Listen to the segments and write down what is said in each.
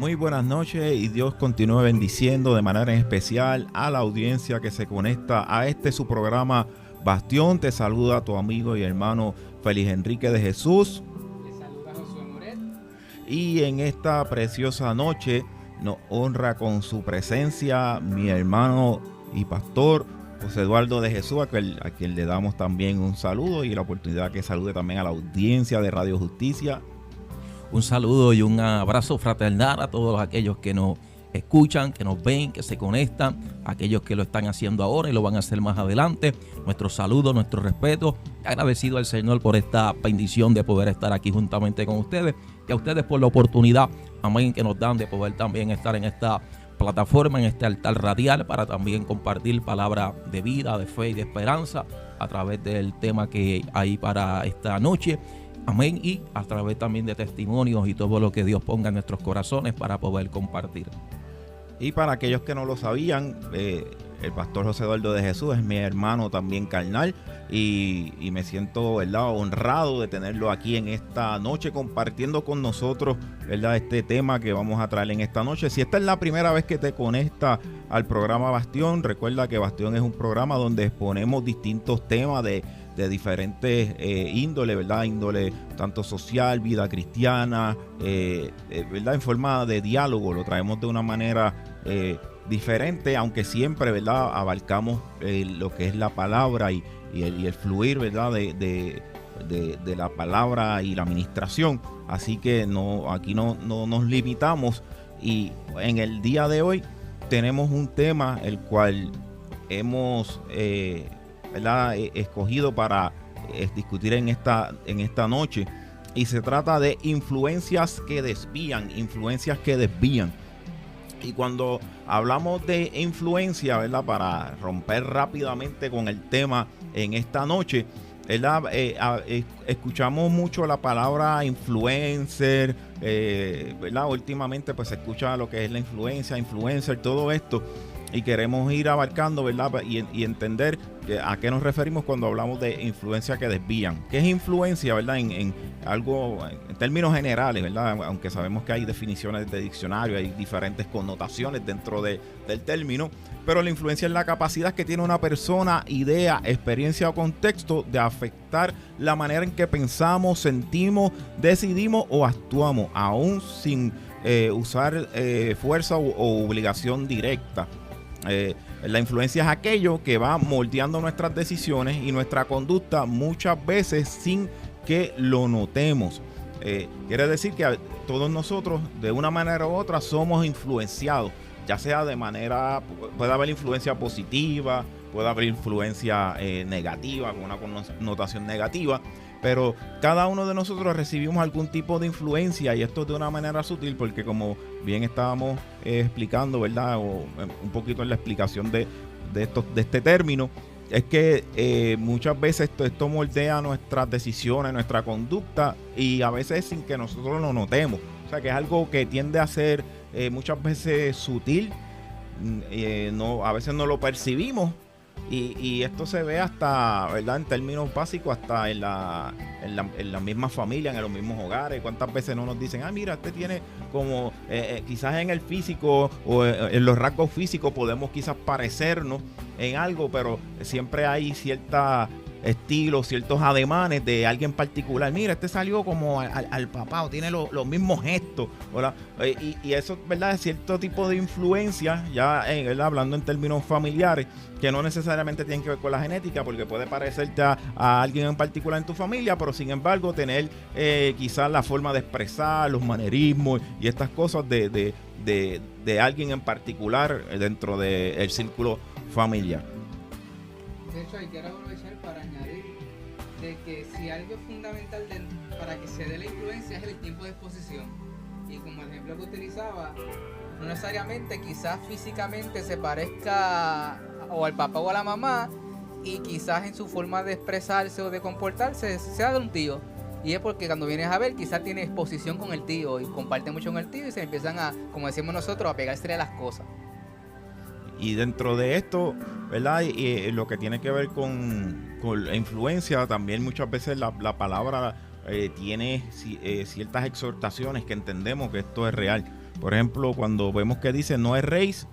Muy buenas noches y Dios continúe bendiciendo de manera especial a la audiencia que se conecta a su programa Bastión. Te saluda tu amigo y hermano Félix Enrique de Jesús. Le saluda Josué Moret. Y en esta preciosa noche nos honra con su presencia mi hermano y pastor José Eduardo de Jesús, a quien le damos también un saludo y la oportunidad que salude también a la audiencia de Radio Justicia. Un saludo y un abrazo fraternal a todos aquellos que nos escuchan, que nos ven, que se conectan, aquellos que lo están haciendo ahora y lo van a hacer más adelante. Nuestro saludo, nuestro respeto, agradecido al Señor por esta bendición de poder estar aquí juntamente con ustedes y a ustedes por la oportunidad, amén, que nos dan de poder también estar en esta plataforma, en este altar radial, para también compartir palabra de vida, de fe y de esperanza a través del tema que hay para esta noche. Amén, y a través también de testimonios y todo lo que Dios ponga en nuestros corazones para poder compartir. Y para aquellos que no lo sabían, el pastor José Eduardo de Jesús es mi hermano también carnal y me siento, ¿verdad?, honrado de tenerlo aquí en esta noche compartiendo con nosotros, ¿verdad?, este tema que vamos a traer en esta noche. Si esta es la primera vez que te conectas al programa Bastión, recuerda que Bastión es un programa donde exponemos distintos temas de diferentes índole, ¿verdad? Índole tanto social, vida cristiana, ¿verdad? En forma de diálogo, lo traemos de una manera diferente, aunque siempre, ¿verdad?, abarcamos lo que es la palabra y el fluir, ¿verdad?, de la palabra y la administración. Así que aquí no nos limitamos, y en el día de hoy tenemos un tema el cual hemos ¿verdad?, escogido para discutir en esta noche, y se trata de influencias que desvían. Y cuando hablamos de influencia, ¿verdad?, para romper rápidamente con el tema en esta noche, ¿verdad?, escuchamos mucho la palabra influencer, ¿verdad? Últimamente pues se escucha lo que es la influencer, todo esto. Y queremos ir abarcando, ¿verdad?, y entender a qué nos referimos cuando hablamos de influencia que desvían. ¿Qué es influencia, verdad? En algo, en términos generales, ¿verdad? Aunque sabemos que hay definiciones de diccionario, hay diferentes connotaciones dentro del término, pero la influencia es la capacidad que tiene una persona, idea, experiencia o contexto de afectar la manera en que pensamos, sentimos, decidimos o actuamos, aún sin usar fuerza o obligación directa. La influencia es aquello que va moldeando nuestras decisiones y nuestra conducta, muchas veces sin que lo notemos. Quiere decir que todos nosotros, de una manera u otra, somos influenciados, ya sea de manera, puede haber influencia positiva, puede haber influencia negativa, con una connotación negativa, pero cada uno de nosotros recibimos algún tipo de influencia, y esto de una manera sutil, porque como bien estábamos explicando, ¿verdad?, o un poquito en la explicación de este término, es que muchas veces esto moldea nuestras decisiones, nuestra conducta, y a veces sin que nosotros lo notemos. O sea, que es algo que tiende a ser muchas veces sutil, a veces no lo percibimos. Y esto se ve hasta, ¿verdad?, en términos básicos, hasta en la misma familia, en los mismos hogares. ¿Cuántas veces no nos dicen, mira, este tiene como, quizás en el físico o en los rasgos físicos podemos quizás parecernos en algo, pero siempre hay cierta estilos, ciertos ademanes de alguien particular? Mira, este salió como al papá, o tiene los mismos gestos, ¿verdad? Y eso, ¿verdad?, es cierto tipo de influencia, ya ¿verdad?, hablando en términos familiares, que no necesariamente tienen que ver con la genética, porque puede parecerte a alguien en particular en tu familia, pero sin embargo tener quizás la forma de expresar, los manerismos y estas cosas de alguien en particular dentro del círculo familiar. De hecho, quiero aprovechar para añadir de que si algo es fundamental para que se dé la influencia es el tiempo de exposición. Y como ejemplo que utilizaba, no necesariamente quizás físicamente se parezca o al papá o a la mamá, y quizás en su forma de expresarse o de comportarse sea de un tío. Y es porque cuando vienes a ver, quizás tiene exposición con el tío y comparte mucho con el tío, y se empiezan a, como decimos nosotros, a pegarse a las cosas. Y dentro de esto, ¿verdad?, y lo que tiene que ver con la influencia, también muchas veces la palabra tiene ciertas exhortaciones que entendemos que esto es real. Por ejemplo, cuando vemos que dice no erréis,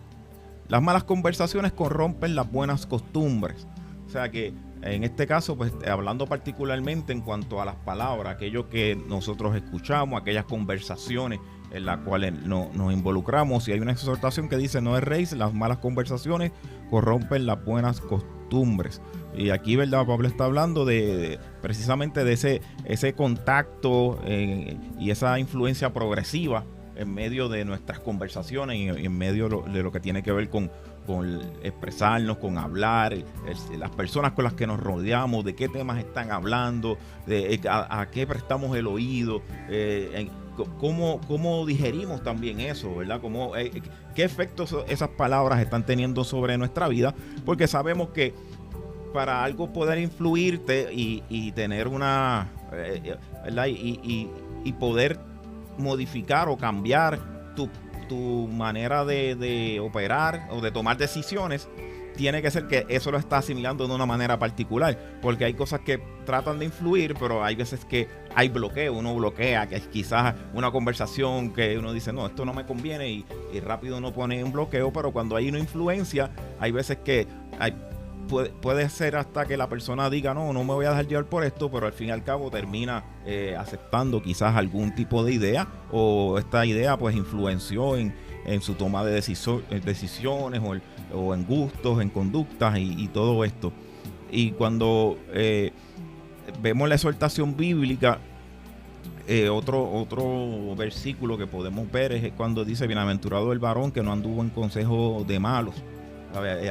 las malas conversaciones corrompen las buenas costumbres. O sea que en este caso, pues hablando particularmente en cuanto a las palabras, aquello que nosotros escuchamos, aquellas conversaciones en las cuales nos involucramos, y hay una exhortación que dice no erréis, las malas conversaciones corrompen las buenas costumbres. Y aquí, ¿verdad? Pablo está hablando precisamente de ese contacto y esa influencia progresiva en medio de nuestras conversaciones y en medio de lo que tiene que ver con expresarnos, con hablar, las personas con las que nos rodeamos, de qué temas están hablando, a qué prestamos el oído, cómo digerimos también eso, ¿verdad? ¿Qué efectos esas palabras están teniendo sobre nuestra vida? Porque sabemos que para algo poder influirte y tener una, ¿verdad? Y poder modificar o cambiar tu manera de operar o de tomar decisiones, tiene que ser que eso lo está asimilando de una manera particular, porque hay cosas que tratan de influir, pero hay veces que hay bloqueo, uno bloquea, que es quizás una conversación que uno dice, no, esto no me conviene, y rápido uno pone un bloqueo, pero cuando hay una influencia, hay veces que puede ser hasta que la persona diga, no me voy a dejar llevar por esto, pero al fin y al cabo termina aceptando quizás algún tipo de idea, o esta idea pues influenció en su toma de decisiones o en gustos, en conductas y todo esto. Y cuando vemos la exhortación bíblica, otro versículo que podemos ver es cuando dice, bienaventurado el varón que no anduvo en consejo de malos.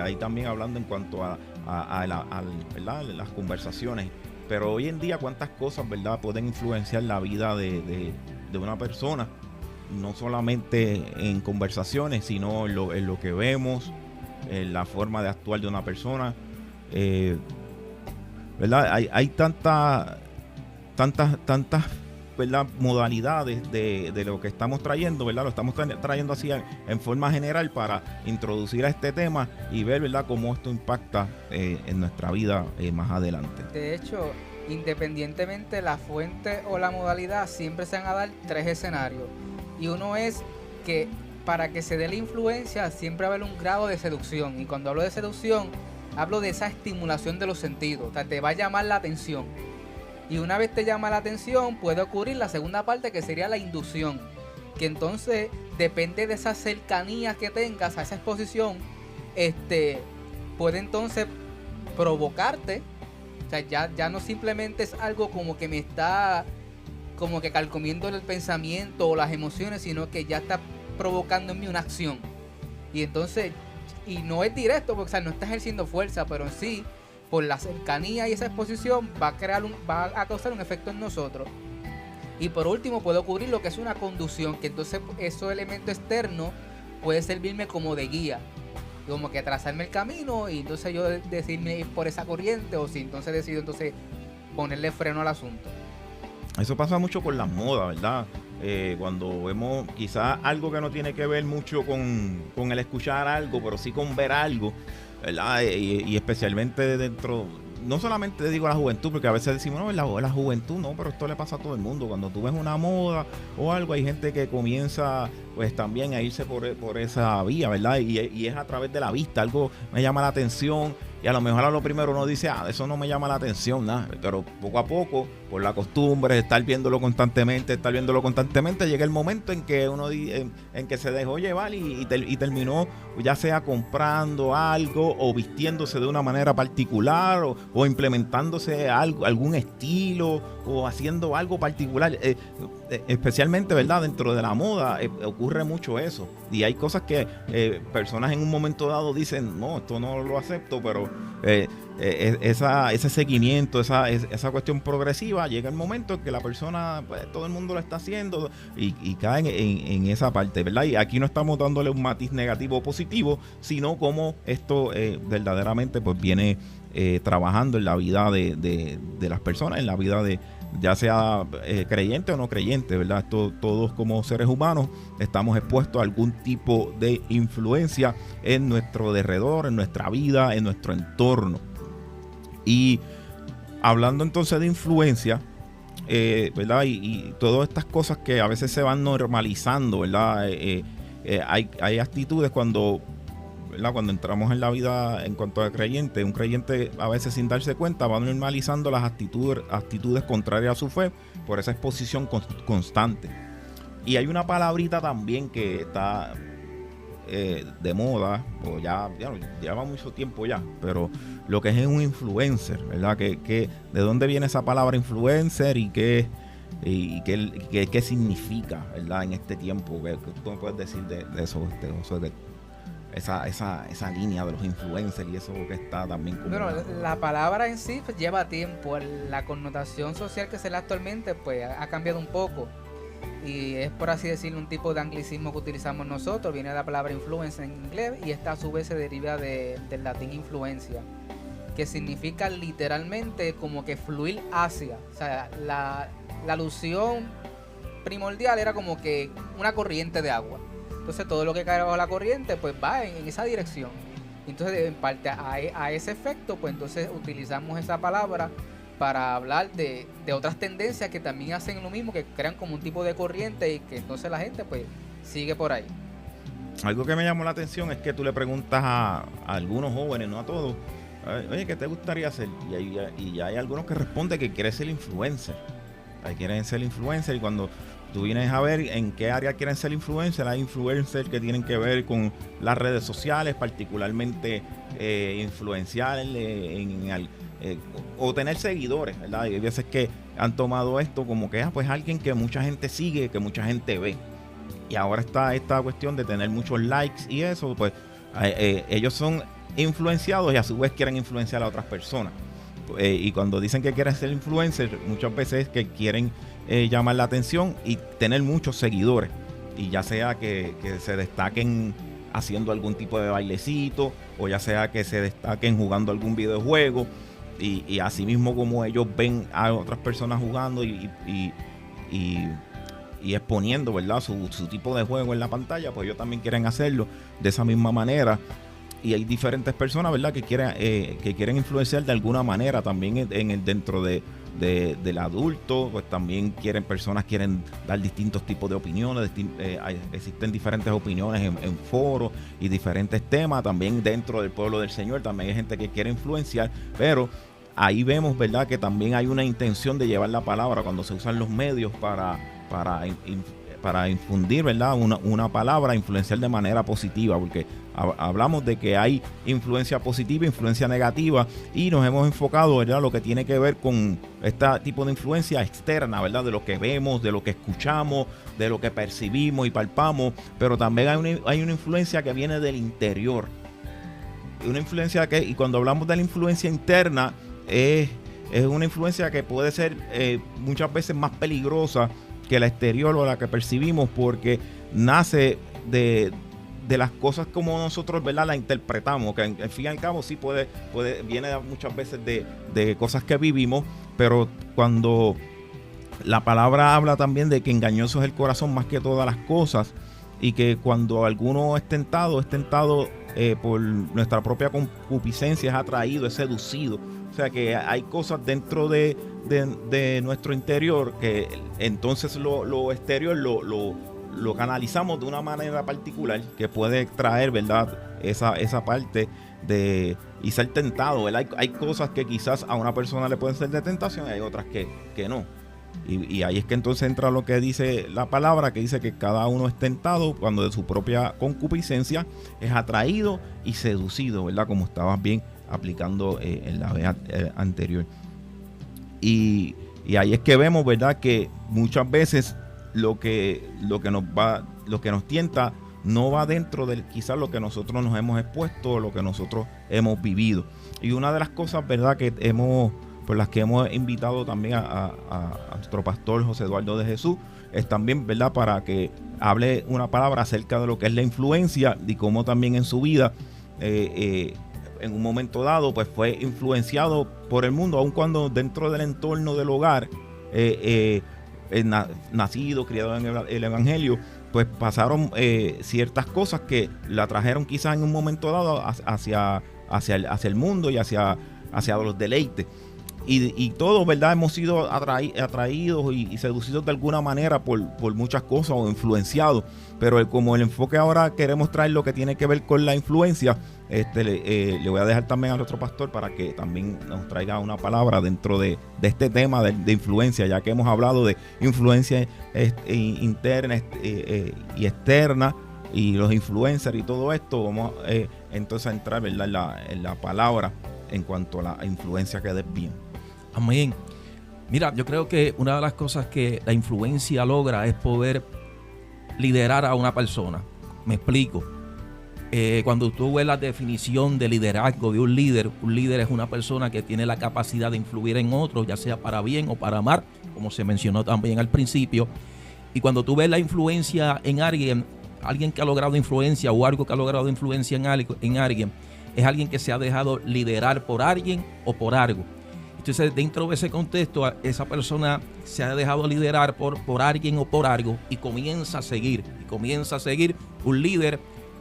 Ahí también hablando en cuanto a las conversaciones. Pero hoy en día, cuántas cosas, ¿verdad?, pueden influenciar la vida de una persona, no solamente en conversaciones, sino en lo que vemos, en la forma de actuar de una persona, ¿verdad? Hay tantas, ¿verdad?, modalidades de lo que estamos trayendo, ¿verdad? Lo estamos trayendo así en forma general para introducir a este tema y ver, ¿verdad?, cómo esto impacta en nuestra vida más adelante. De hecho, independientemente la fuente o la modalidad, siempre se van a dar tres escenarios. Y uno es que para que se dé la influencia siempre va a haber un grado de seducción. Y cuando hablo de seducción, hablo de esa estimulación de los sentidos. O sea, te va a llamar la atención. Y una vez te llama la atención, puede ocurrir la segunda parte, que sería la inducción. Que entonces, depende de esa cercanía que tengas a esa exposición, puede entonces provocarte. O sea, ya no simplemente es algo como que me está como que carcomiendo el pensamiento o las emociones, sino que ya está provocando en mí una acción. Y entonces, y no es directo, porque, o sea, no está ejerciendo fuerza, pero en sí, por la cercanía y esa exposición va a causar un efecto en nosotros. Y por último puede ocurrir lo que es una conducción, que entonces esos elementos externos puede servirme como de guía, como que trazarme el camino y entonces yo decidirme ir por esa corriente, o si entonces decido entonces ponerle freno al asunto. Eso pasa mucho con las modas, ¿verdad? Cuando vemos quizás algo que no tiene que ver mucho con el escuchar algo, pero sí con ver algo, ¿verdad? Y especialmente dentro, no solamente digo la juventud, porque a veces decimos, no, la juventud no, pero esto le pasa a todo el mundo. Cuando tú ves una moda o algo, hay gente que comienza pues también a irse por esa vía, ¿verdad? Y es a través de la vista, algo me llama la atención, y a lo mejor a lo primero uno dice, eso no me llama la atención, nada, pero poco a poco, por la costumbre de estar viéndolo constantemente, llega el momento en que uno en que se dejó llevar y terminó ya sea comprando algo o vistiéndose de una manera particular o implementándose algún estilo o haciendo algo particular, especialmente, ¿verdad?, dentro de la moda ocurre mucho eso, y hay cosas que personas en un momento dado dicen, no, esto no lo acepto, pero ese seguimiento, esa cuestión progresiva, llega el momento en que la persona, pues, todo el mundo lo está haciendo y caen en esa parte, ¿verdad? Y aquí no estamos dándole un matiz negativo o positivo, sino como esto verdaderamente pues viene trabajando en la vida de las personas, en la vida de ya sea creyente o no creyente, ¿verdad? Todos como seres humanos estamos expuestos a algún tipo de influencia en nuestro derredor, en nuestra vida, en nuestro entorno. Y hablando entonces de influencia, ¿verdad? Y todas estas cosas que a veces se van normalizando, ¿verdad? Hay actitudes cuando, ¿verdad? Cuando entramos en la vida en cuanto a creyente, un creyente a veces sin darse cuenta va normalizando las actitudes contrarias a su fe por esa exposición constante. Y hay una palabrita también que está de moda, o ya lleva mucho tiempo ya, pero lo que es un influencer, ¿verdad? Que ¿de dónde viene esa palabra influencer y qué significa, ¿verdad? En este tiempo, ¿qué tú me puedes decir de eso, de esa línea de los influencers y eso que está también como... Bueno, la palabra en sí pues, lleva tiempo. La connotación social que se le da actualmente pues ha cambiado un poco. Y es, por así decirlo, un tipo de anglicismo que utilizamos nosotros. Viene de la palabra influence en inglés y esta a su vez se deriva del latín influencia, que significa literalmente como que fluir hacia. O sea, la alusión primordial era como que una corriente de agua. Entonces todo lo que cae bajo la corriente pues va en esa dirección. Entonces en parte a ese efecto pues entonces utilizamos esa palabra para hablar de otras tendencias que también hacen lo mismo, que crean como un tipo de corriente y que entonces la gente pues sigue por ahí. Algo que me llamó la atención es que tú le preguntas a algunos jóvenes, no a todos, oye, ¿qué te gustaría hacer? Y ya hay algunos que responden que quieren ser influencer. Quieren ser influencer y cuando tú vienes a ver en qué área quieren ser influencer, hay influencers que tienen que ver con las redes sociales, particularmente influenciar o tener seguidores, ¿verdad? Y hay veces que han tomado esto como que pues alguien que mucha gente sigue, que mucha gente ve. Y ahora está esta cuestión de tener muchos likes y eso, pues ellos son influenciados y a su vez quieren influenciar a otras personas. Y cuando dicen que quieren ser influencers, muchas veces es que quieren llamar la atención y tener muchos seguidores. Y ya sea que se destaquen haciendo algún tipo de bailecito, o ya sea que se destaquen jugando algún videojuego. Y así mismo como ellos ven a otras personas jugando y exponiendo, ¿verdad? Su tipo de juego en la pantalla, pues ellos también quieren hacerlo de esa misma manera. Y hay diferentes personas, ¿verdad? Que quieren influenciar de alguna manera también dentro del adulto. Pues también personas quieren dar distintos tipos de opiniones. Existen diferentes opiniones en foros y diferentes temas. También dentro del pueblo del Señor también hay gente que quiere influenciar, pero ahí vemos, ¿verdad?, que también hay una intención de llevar la palabra cuando se usan los medios para infundir, ¿verdad?, una palabra, influenciar de manera positiva, porque hablamos de que hay influencia positiva, influencia negativa, y nos hemos enfocado, ¿verdad?, lo que tiene que ver con este tipo de influencia externa, ¿verdad?, de lo que vemos, de lo que escuchamos, de lo que percibimos y palpamos, pero también hay una influencia que viene del interior. Una influencia y cuando hablamos de la influencia interna, es una influencia que puede ser muchas veces más peligrosa que la exterior o la que percibimos, porque nace de las cosas como nosotros, ¿verdad?, la interpretamos, que al fin y al cabo sí viene muchas veces de cosas que vivimos, pero cuando la palabra habla también de que engañoso es el corazón más que todas las cosas, y que cuando alguno es tentado por nuestra propia concupiscencia, es atraído, es seducido. O sea que hay cosas dentro de nuestro interior que entonces lo exterior lo canalizamos de una manera particular que puede traer, ¿verdad?, esa parte y ser tentado, ¿verdad? Hay cosas que quizás a una persona le pueden ser de tentación y hay otras que no. Y ahí es que entonces entra lo que dice la palabra, que dice que cada uno es tentado cuando de su propia concupiscencia es atraído y seducido, ¿verdad?, como estabas bien aplicando en la vez anterior. Y ahí es que vemos, ¿verdad?, que muchas veces lo que nos tienta no va dentro de quizás lo que nosotros nos hemos expuesto o lo que nosotros hemos vivido. Y una de las cosas, ¿verdad?, por las que hemos invitado también a nuestro pastor José Eduardo de Jesús, es también, ¿verdad?, para que hable una palabra acerca de lo que es la influencia y cómo también en su vida en un momento dado pues fue influenciado por el mundo, aun cuando dentro del entorno del hogar nacido, criado en el evangelio, pues pasaron ciertas cosas que la trajeron quizás en un momento dado hacia el mundo y hacia los deleites. y todos, ¿verdad? Hemos sido atraídos y seducidos de alguna manera por muchas cosas o influenciados. Pero como el enfoque ahora queremos traer lo que tiene que ver con la influencia, le voy a dejar también a nuestro pastor para que también nos traiga una palabra dentro de este tema de influencia, ya que hemos hablado de influencia interna y externa y los influencers y todo esto. Vamos entonces a entrar, ¿verdad?, en la palabra en cuanto a la influencia que desvían. Amén. Mira, yo creo que una de las cosas que la influencia logra es poder liderar a una persona. Me explico. Cuando tú ves la definición de liderazgo de un líder es una persona que tiene la capacidad de influir en otros, ya sea para bien o para mal, como se mencionó también al principio. Y cuando tú ves la influencia en alguien que ha logrado influencia o algo que ha logrado influencia en alguien, es alguien que se ha dejado liderar por alguien o por algo. Entonces, dentro de ese contexto, esa persona se ha dejado liderar por alguien o por algo y comienza a seguir. Un líder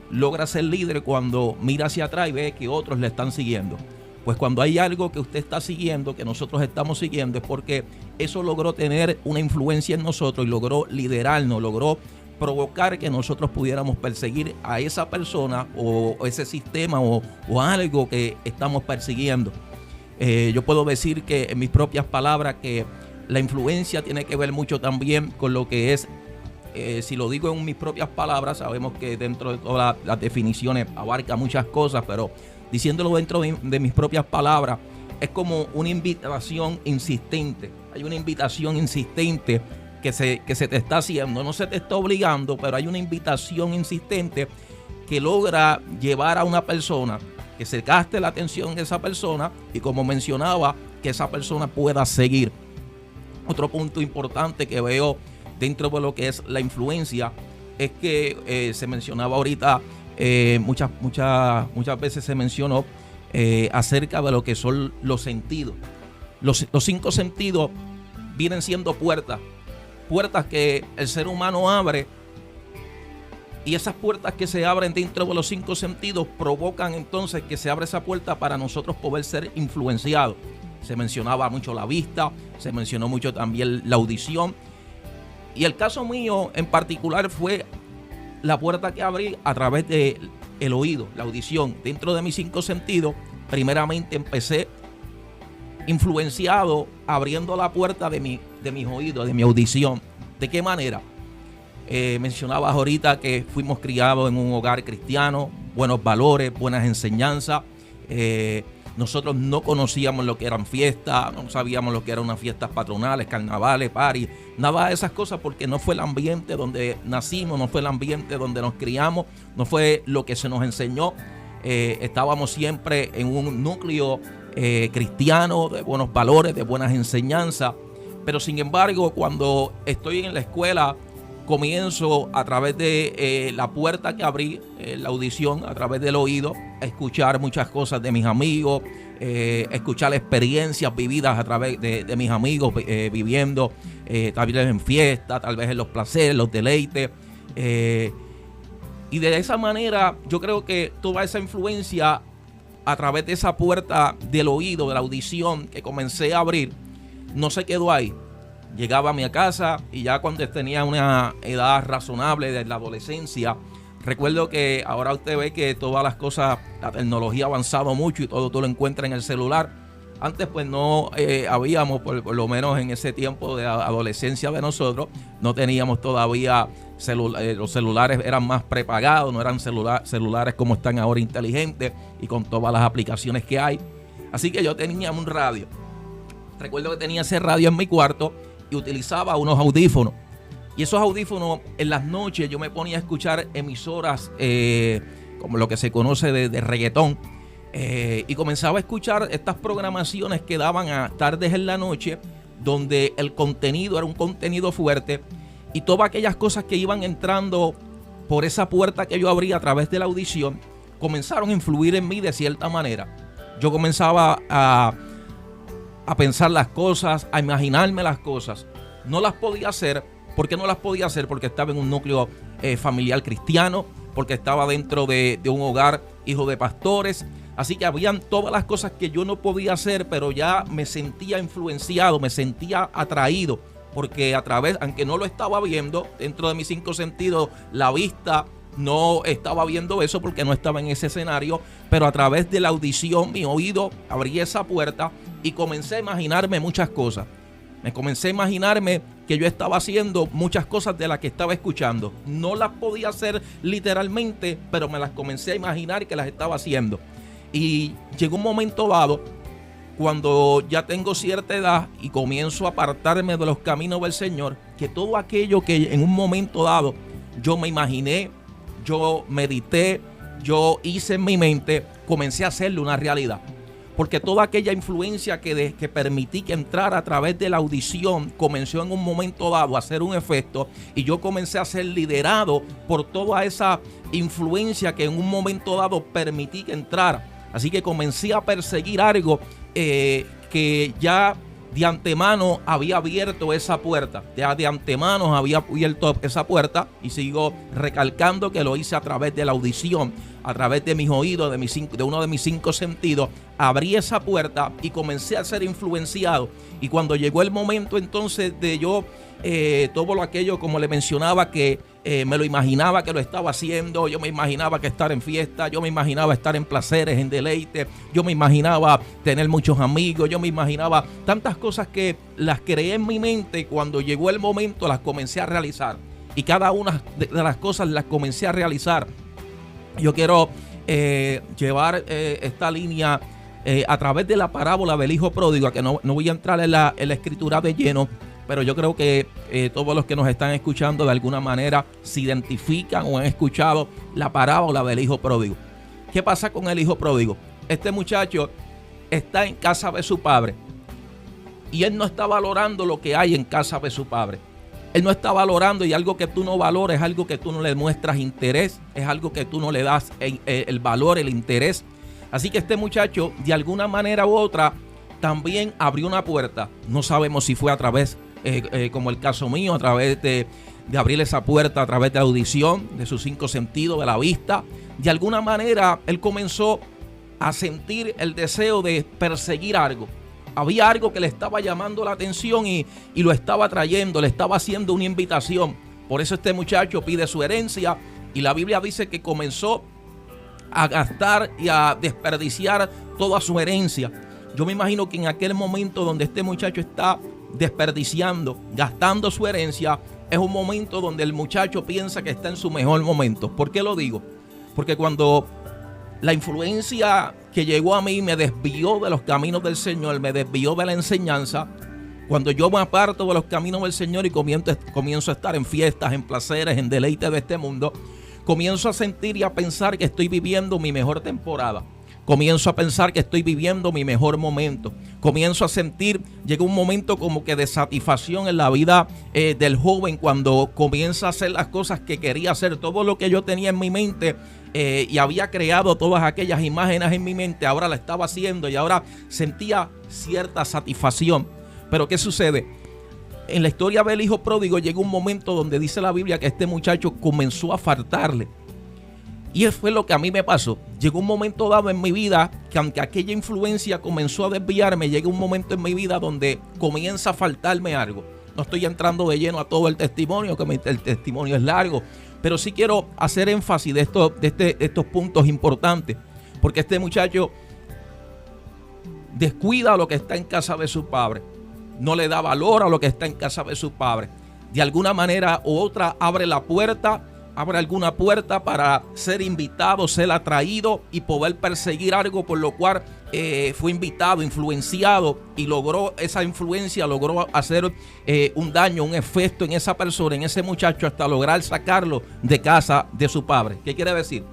logra ser líder cuando mira hacia atrás y ve que otros le están siguiendo. Pues cuando hay algo que usted está siguiendo, que nosotros estamos siguiendo, es porque eso logró tener una influencia en nosotros y logró liderarnos, logró provocar que nosotros pudiéramos perseguir a esa persona o ese sistema o algo que estamos persiguiendo. Yo puedo decir que en mis propias palabras que la influencia tiene que ver mucho también con lo que es, si lo digo en mis propias palabras, sabemos que dentro de todas las definiciones abarca muchas cosas, pero diciéndolo dentro de mis propias palabras, es como una invitación insistente. Hay una invitación insistente que se te está haciendo, no se te está obligando, pero hay una invitación insistente que logra llevar a una persona, que se gaste la atención de esa persona y, como mencionaba, que esa persona pueda seguir. Otro punto importante que veo dentro de lo que es la influencia es que se mencionaba ahorita, muchas veces se mencionó acerca de lo que son los sentidos. Los 5 sentidos vienen siendo puertas que el ser humano abre, y esas puertas que se abren dentro de los 5 sentidos provocan entonces que se abre esa puerta para nosotros poder ser influenciados. Se mencionaba mucho la vista, se mencionó mucho también la audición, y el caso mío en particular fue la puerta que abrí a través del oído, la audición. Dentro de mis 5 sentidos, primeramente empecé influenciado abriendo la puerta de mis oídos, de mi audición. ¿De qué manera? Mencionabas ahorita que fuimos criados en un hogar cristiano, buenos valores, buenas enseñanzas. Nosotros no conocíamos lo que eran fiestas, no sabíamos lo que eran unas fiestas patronales, carnavales, paris, nada de esas cosas, porque no fue el ambiente donde nacimos, no fue el ambiente donde nos criamos, no fue lo que se nos enseñó. Estábamos siempre en un núcleo cristiano de buenos valores, de buenas enseñanzas. Pero sin embargo, cuando estoy en la escuela, comienzo a través de la puerta que abrí, la audición, a través del oído, a escuchar muchas cosas de mis amigos, escuchar experiencias vividas a través de mis amigos, viviendo tal vez en fiesta, tal vez en los placeres, los deleites. Y de esa manera yo creo que toda esa influencia a través de esa puerta del oído, de la audición que comencé a abrir, no se quedó ahí. Llegaba a mi casa y ya cuando tenía una edad razonable de la adolescencia, recuerdo que ahora usted ve que todas las cosas, la tecnología ha avanzado mucho y todo tú lo encuentras en el celular. Antes pues no habíamos, por lo menos en ese tiempo de adolescencia de nosotros, no teníamos todavía los celulares eran más prepagados, no eran celulares como están ahora, inteligentes y con todas las aplicaciones que hay. Así que yo tenía un radio. Recuerdo que tenía ese radio en mi cuarto y utilizaba unos audífonos. Y esos audífonos, en las noches yo me ponía a escuchar emisoras como lo que se conoce de reggaetón. Y comenzaba a escuchar estas programaciones que daban a tardes en la noche, donde el contenido era un contenido fuerte. Y todas aquellas cosas que iban entrando por esa puerta que yo abría a través de la audición, comenzaron a influir en mí de cierta manera. Yo comenzaba a pensar las cosas, a imaginarme las cosas. No las podía hacer. ¿Por qué no las podía hacer? Porque estaba en un núcleo familiar cristiano, porque estaba dentro de un hogar hijo de pastores. Así que habían todas las cosas que yo no podía hacer, pero ya me sentía influenciado, me sentía atraído, porque a través, aunque no lo estaba viendo, dentro de mis 5 sentidos, la vista no estaba viendo eso porque no estaba en ese escenario, pero a través de la audición, mi oído abría esa puerta y comencé a imaginarme muchas cosas. Me comencé a imaginarme que yo estaba haciendo muchas cosas de las que estaba escuchando. No las podía hacer literalmente, pero me las comencé a imaginar que las estaba haciendo. Y llegó un momento dado, cuando ya tengo cierta edad y comienzo a apartarme de los caminos del Señor, que todo aquello que en un momento dado yo me imaginé, yo medité, yo hice en mi mente, comencé a hacerlo una realidad. Porque toda aquella influencia que permití que entrara a través de la audición comenzó en un momento dado a hacer un efecto, y yo comencé a ser liderado por toda esa influencia que en un momento dado permití que entrara. Así que comencé a perseguir algo que ya de antemano había abierto esa puerta. Ya de antemano había abierto esa puerta, y sigo recalcando que lo hice a través de la audición, a través de mis oídos, de uno de mis 5 sentidos. Abrí esa puerta y comencé a ser influenciado. Y cuando llegó el momento entonces de yo, todo lo aquello, como le mencionaba, que me lo imaginaba que lo estaba haciendo, yo me imaginaba que estar en fiesta, yo me imaginaba estar en placeres, en deleite, yo me imaginaba tener muchos amigos, yo me imaginaba tantas cosas que las creé en mi mente, y cuando llegó el momento las comencé a realizar. Y cada una de las cosas las comencé a realizar. Yo quiero llevar esta línea a través de la parábola del hijo pródigo, que no voy a entrar en la escritura de lleno, pero yo creo que todos los que nos están escuchando de alguna manera se identifican o han escuchado la parábola del hijo pródigo. ¿Qué pasa con el hijo pródigo? Este muchacho está en casa de su padre y él no está valorando lo que hay en casa de su padre. Él no está valorando, y algo que tú no valores es algo que tú no le muestras interés, es algo que tú no le das el valor, el interés. Así que este muchacho, de alguna manera u otra, también abrió una puerta. No sabemos si fue a través, como el caso mío, a través de abrir esa puerta, a través de la audición, de sus 5 sentidos, de la vista. De alguna manera, él comenzó a sentir el deseo de perseguir algo. Había algo que le estaba llamando la atención y lo estaba trayendo, le estaba haciendo una invitación. Por eso este muchacho pide su herencia, y la Biblia dice que comenzó a gastar y a desperdiciar toda su herencia. Yo me imagino que en aquel momento donde este muchacho está desperdiciando, gastando su herencia, es un momento donde el muchacho piensa que está en su mejor momento. ¿Por qué lo digo? Porque cuando la influencia que llegó a mí me desvió de los caminos del Señor, me desvió de la enseñanza, cuando yo me aparto de los caminos del Señor y comienzo a estar en fiestas, en placeres, en deleites de este mundo, comienzo a sentir y a pensar que estoy viviendo mi mejor temporada. Comienzo a pensar que estoy viviendo mi mejor momento. Comienzo a sentir, llega un momento como que de satisfacción en la vida del joven, cuando comienza a hacer las cosas que quería hacer. Todo lo que yo tenía en mi mente y había creado todas aquellas imágenes en mi mente, ahora la estaba haciendo, y ahora sentía cierta satisfacción. Pero ¿qué sucede? En la historia del hijo pródigo llega un momento donde dice la Biblia que este muchacho comenzó a faltarle. Y eso fue lo que a mí me pasó. Llegó un momento dado en mi vida que, aunque aquella influencia comenzó a desviarme, llega un momento en mi vida donde comienza a faltarme algo. No estoy entrando de lleno a todo el testimonio, que el testimonio es largo, pero sí quiero hacer énfasis de estos puntos importantes, porque este muchacho descuida lo que está en casa de su padre, no le da valor a lo que está en casa de su padre. De alguna manera u otra abre alguna puerta para ser invitado, ser atraído y poder perseguir algo por lo cual fue invitado, influenciado, y logró esa influencia, logró hacer un daño, un efecto en esa persona, en ese muchacho, hasta lograr sacarlo de casa de su padre. ¿Qué quiere decir?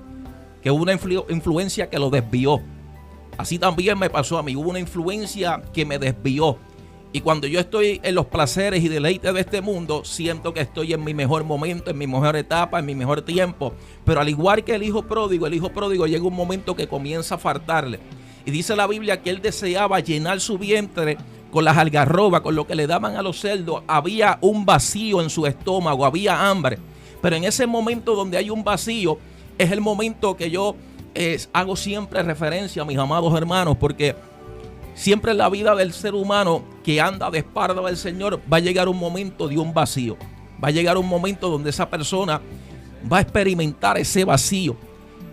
Que hubo una influencia que lo desvió. Así también me pasó a mí, hubo una influencia que me desvió. Y cuando yo estoy en los placeres y deleites de este mundo, siento que estoy en mi mejor momento, en mi mejor etapa, en mi mejor tiempo. Pero al igual que el hijo pródigo llega un momento que comienza a faltarle. Y dice la Biblia que él deseaba llenar su vientre con las algarrobas, con lo que le daban a los cerdos. Había un vacío en su estómago, había hambre. Pero en ese momento donde hay un vacío, es el momento que yo hago siempre referencia, mis amados hermanos, porque siempre en la vida del ser humano que anda de espalda del Señor va a llegar un momento de un vacío. Va a llegar un momento donde esa persona va a experimentar ese vacío.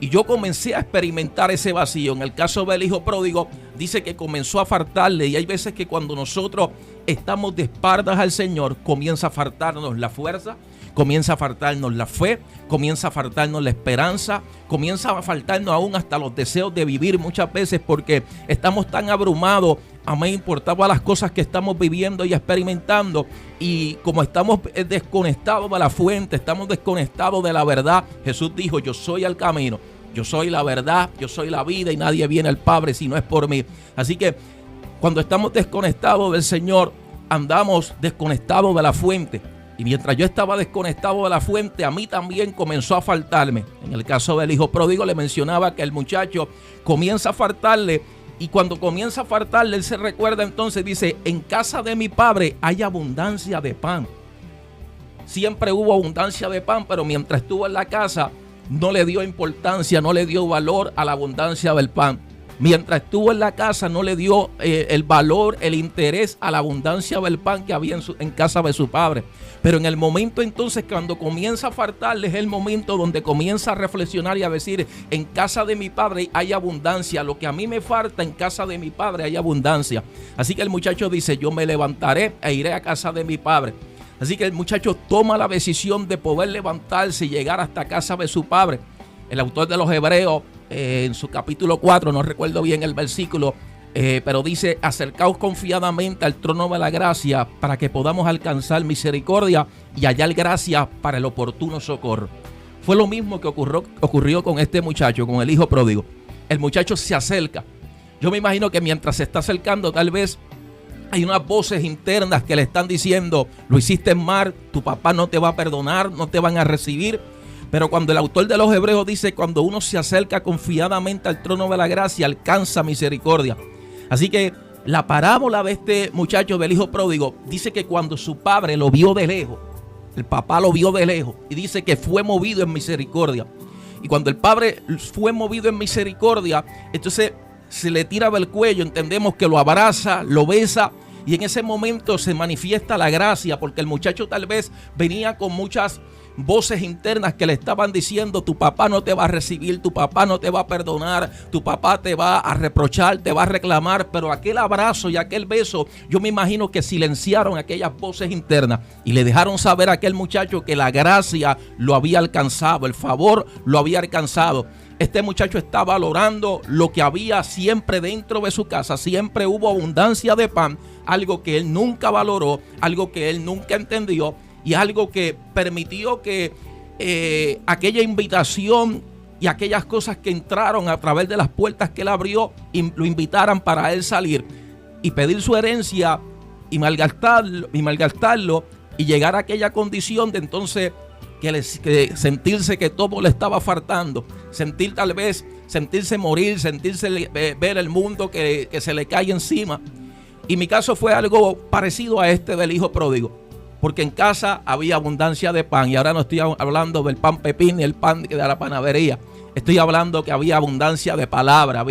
Y yo comencé a experimentar ese vacío. En el caso del hijo pródigo, dice que comenzó a faltarle. Y hay veces que cuando nosotros estamos de espaldas al Señor, comienza a faltarnos la fuerza, comienza a faltarnos la fe, comienza a faltarnos la esperanza, comienza a faltarnos aún hasta los deseos de vivir muchas veces, porque estamos tan abrumados, amén, por todas las cosas que estamos viviendo y experimentando, y como estamos desconectados de la fuente, estamos desconectados de la verdad. Jesús dijo: yo soy el camino, yo soy la verdad, yo soy la vida, y nadie viene al Padre si no es por mí. Así que cuando estamos desconectados del Señor, andamos desconectados de la fuente. Y mientras yo estaba desconectado de la fuente, a mí también comenzó a faltarme. En el caso del hijo pródigo le mencionaba que el muchacho comienza a faltarle. Y cuando comienza a faltarle, él se recuerda entonces, dice: en casa de mi padre hay abundancia de pan. Siempre hubo abundancia de pan, pero mientras estuvo en la casa no le dio importancia, no le dio valor a la abundancia del pan. Mientras estuvo en la casa no le dio el valor, el interés a la abundancia del pan que había en casa de su padre. Pero en el momento entonces cuando comienza a faltarle, es el momento donde comienza a reflexionar y a decir: en casa de mi padre hay abundancia, lo que a mí me falta en casa de mi padre hay abundancia. Así que el muchacho dice: yo me levantaré e iré a casa de mi padre. Así que el muchacho toma la decisión de poder levantarse y llegar hasta casa de su padre. El autor de los Hebreos, en su capítulo 4, no recuerdo bien el versículo, pero dice: acercaos confiadamente al trono de la gracia para que podamos alcanzar misericordia y hallar gracia para el oportuno socorro. Fue lo mismo que ocurrió con este muchacho, con el hijo pródigo. El muchacho se acerca. Yo me imagino que mientras se está acercando, tal vez hay unas voces internas que le están diciendo: lo hiciste mal, tu papá no te va a perdonar, no te van a recibir. Pero cuando el autor de los Hebreos dice: cuando uno se acerca confiadamente al trono de la gracia, alcanza misericordia. Así que la parábola de este muchacho del hijo pródigo dice que cuando su padre lo vio de lejos, el papá lo vio de lejos, y dice que fue movido en misericordia. Y cuando el padre fue movido en misericordia, entonces se le tira del cuello, entendemos que lo abraza, lo besa, y en ese momento se manifiesta la gracia, porque el muchacho tal vez venía con muchas voces internas que le estaban diciendo: tu papá no te va a recibir, tu papá no te va a perdonar, tu papá te va a reprochar, te va a reclamar. Pero aquel abrazo y aquel beso, yo me imagino que silenciaron aquellas voces internas y le dejaron saber a aquel muchacho que la gracia lo había alcanzado, el favor lo había alcanzado. Este muchacho está valorando lo que había siempre dentro de su casa. Siempre hubo abundancia de pan, algo que él nunca valoró, algo que él nunca entendió, y algo que permitió que aquella invitación y aquellas cosas que entraron a través de las puertas que él abrió lo invitaran para él salir y pedir su herencia y malgastarlo y llegar a aquella condición de entonces que sentirse que todo le estaba faltando, sentirse morir, sentirse ver el mundo que se le cae encima. Y mi caso fue algo parecido a este del hijo pródigo, porque en casa había abundancia de pan. Y ahora no estoy hablando del pan pepín ni el pan de la panadería. Estoy hablando que había abundancia de palabra.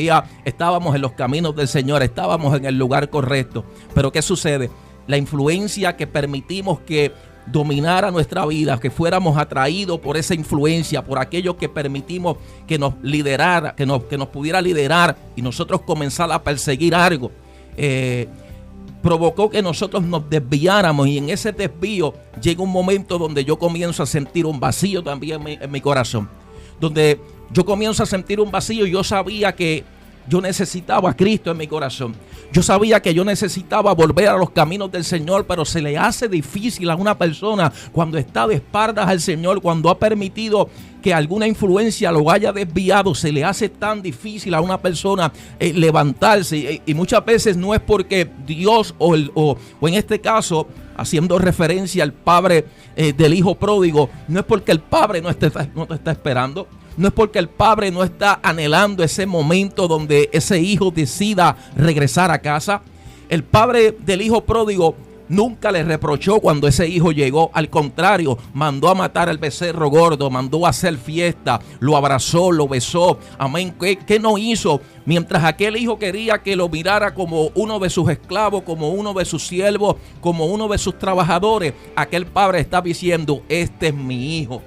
Estábamos en los caminos del Señor. Estábamos en el lugar correcto. Pero ¿qué sucede? La influencia que permitimos que dominara nuestra vida, que fuéramos atraídos por esa influencia, por aquello que permitimos que nos liderara, que nos pudiera liderar, y nosotros comenzar a perseguir algo, provocó que nosotros nos desviáramos, y en ese desvío llega un momento donde yo comienzo a sentir un vacío también en mi corazón, donde yo comienzo a sentir un vacío. Yo sabía que yo necesitaba a Cristo en mi corazón. Yo sabía que yo necesitaba volver a los caminos del Señor, pero se le hace difícil a una persona cuando está de espaldas al Señor, cuando ha permitido que alguna influencia lo haya desviado. Se le hace tan difícil a una persona levantarse, y muchas veces no es porque Dios o en este caso, haciendo referencia al padre del hijo pródigo, no es porque el padre no te está esperando. No es porque el padre no está anhelando ese momento donde ese hijo decida regresar a casa. El padre del hijo pródigo nunca le reprochó cuando ese hijo llegó. Al contrario, mandó a matar al becerro gordo, mandó a hacer fiesta, lo abrazó, lo besó. Amén. ¿Qué no hizo? Mientras aquel hijo quería que lo mirara como uno de sus esclavos, como uno de sus siervos, como uno de sus trabajadores, aquel padre está diciendo: este es mi hijo.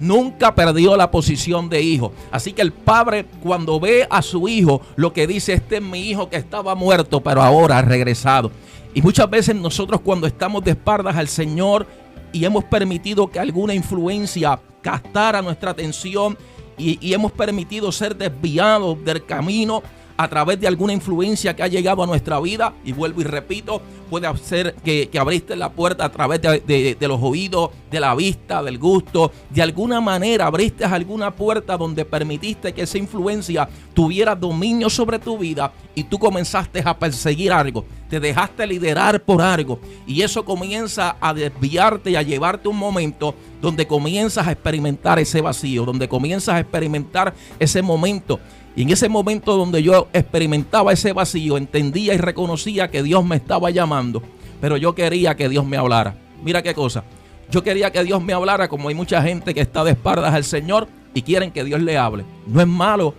Nunca perdió la posición de hijo. Así que el padre, cuando ve a su hijo, lo que dice: este es mi hijo que estaba muerto, pero ahora ha regresado. Y muchas veces nosotros, cuando estamos de espaldas al Señor y hemos permitido que alguna influencia captara nuestra atención y hemos permitido ser desviados del camino a través de alguna influencia que ha llegado a nuestra vida, y vuelvo y repito, puede ser que abriste la puerta a través de los oídos, de la vista, del gusto, de alguna manera abriste alguna puerta donde permitiste que esa influencia tuviera dominio sobre tu vida y tú comenzaste a perseguir algo, te dejaste liderar por algo, y eso comienza a desviarte y a llevarte a un momento donde comienzas a experimentar ese vacío, donde comienzas a experimentar ese momento. Y en ese momento donde yo experimentaba ese vacío, entendía y reconocía que Dios me estaba llamando, pero yo quería que Dios me hablara. Mira qué cosa, yo quería que Dios me hablara, como hay mucha gente que está de espaldas al Señor y quieren que Dios le hable. No es malo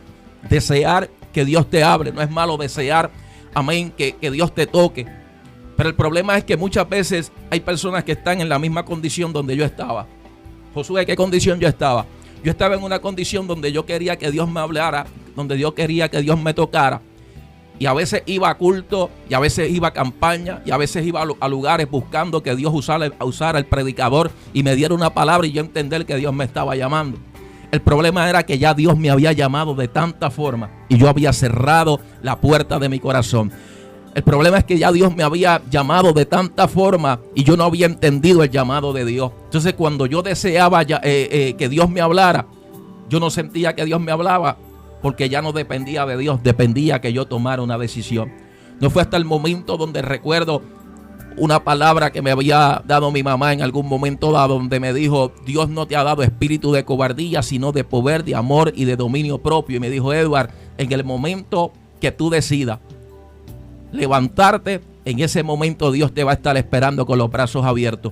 desear que Dios te hable, no es malo desear, amén, que Dios te toque. Pero el problema es que muchas veces hay personas que están en la misma condición donde yo estaba. Josué, ¿qué condición yo estaba? Yo estaba en una condición donde yo quería que Dios me hablara, donde yo quería que Dios me tocara. Y a veces iba a culto, y a veces iba a campaña, y a veces iba a lugares buscando que Dios usara el predicador y me diera una palabra y yo entender que Dios me estaba llamando. El problema era que ya Dios me había llamado de tanta forma y yo había cerrado la puerta de mi corazón. El problema es que ya Dios me había llamado de tanta forma y yo no había entendido el llamado de Dios. Entonces, cuando yo deseaba que Dios me hablara, yo no sentía que Dios me hablaba, porque ya no dependía de Dios, dependía que yo tomara una decisión. No fue hasta el momento donde recuerdo una palabra que me había dado mi mamá en algún momento dado, donde me dijo: Dios no te ha dado espíritu de cobardía, sino de poder, de amor y de dominio propio. Y me dijo: Edward, en el momento que tú decidas levantarte, en ese momento Dios te va a estar esperando con los brazos abiertos.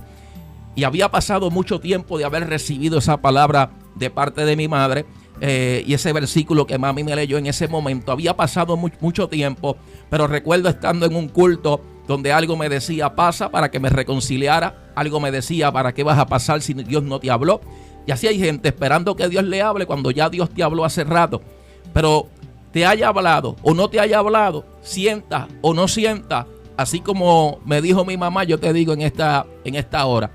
Y había pasado mucho tiempo de haber recibido esa palabra de parte de mi madre, y ese versículo que mami me leyó en ese momento. Había pasado mucho tiempo, pero recuerdo estando en un culto donde algo me decía: pasa para que me reconciliara. Algo me decía: ¿para qué vas a pasar si Dios no te habló? Y así hay gente esperando que Dios le hable cuando ya Dios te habló hace rato. Pero te haya hablado o no te haya hablado, sienta o no sienta, así como me dijo mi mamá, yo te digo en esta hora: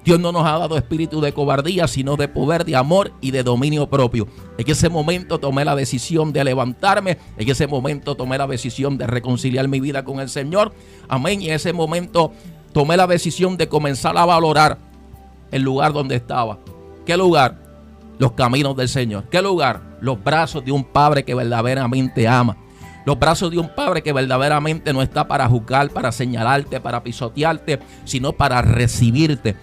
Dios no nos ha dado espíritu de cobardía, sino de poder, de amor y de dominio propio. En ese momento tomé la decisión de levantarme. En ese momento tomé la decisión de reconciliar mi vida con el Señor. Amén. Y en ese momento tomé la decisión de comenzar a valorar el lugar donde estaba. ¿Qué lugar? Los caminos del Señor. ¿Qué lugar? Los brazos de un Padre que verdaderamente ama. Los brazos de un Padre que verdaderamente no está para juzgar, para señalarte, para pisotearte, sino para recibirte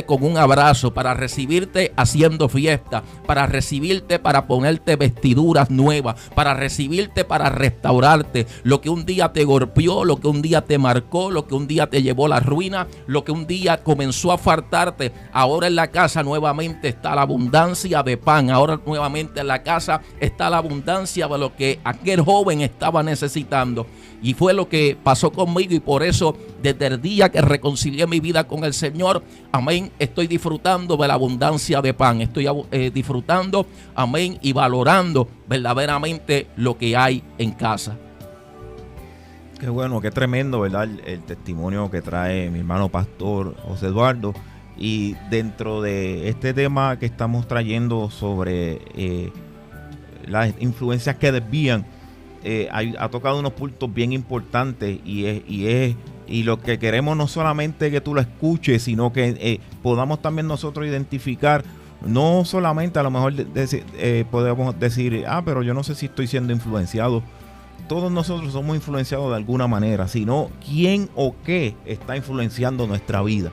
con un abrazo, para recibirte haciendo fiesta, para recibirte para ponerte vestiduras nuevas, para recibirte para restaurarte. Lo que un día te golpeó, lo que un día te marcó, lo que un día te llevó a la ruina, lo que un día comenzó a faltarte, ahora en la casa nuevamente está la abundancia de pan. Ahora nuevamente en la casa está la abundancia de lo que aquel joven estaba necesitando. Y fue lo que pasó conmigo, y por eso desde el día que reconcilié mi vida con el Señor, amén, estoy disfrutando de la abundancia de pan. Estoy disfrutando, amén, y valorando verdaderamente lo que hay en casa. Qué bueno, qué tremendo, ¿verdad? El testimonio que trae mi hermano pastor José Eduardo. Y dentro de este tema que estamos trayendo sobre las influencias que desvían, ha tocado unos puntos bien importantes, y lo que queremos no solamente que tú lo escuches, sino que podamos también nosotros identificar, no solamente a lo mejor podemos decir: pero yo no sé si estoy siendo influenciado. Todos nosotros somos influenciados de alguna manera, sino quién o qué está influenciando nuestra vida.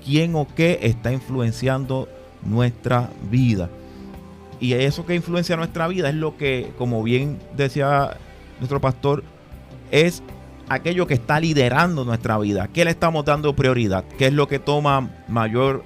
Quién o qué está influenciando nuestra vida. Y eso que influencia nuestra vida es lo que, como bien decía nuestro pastor, es aquello que está liderando nuestra vida. ¿Qué le estamos dando prioridad? ¿Qué es lo que toma mayor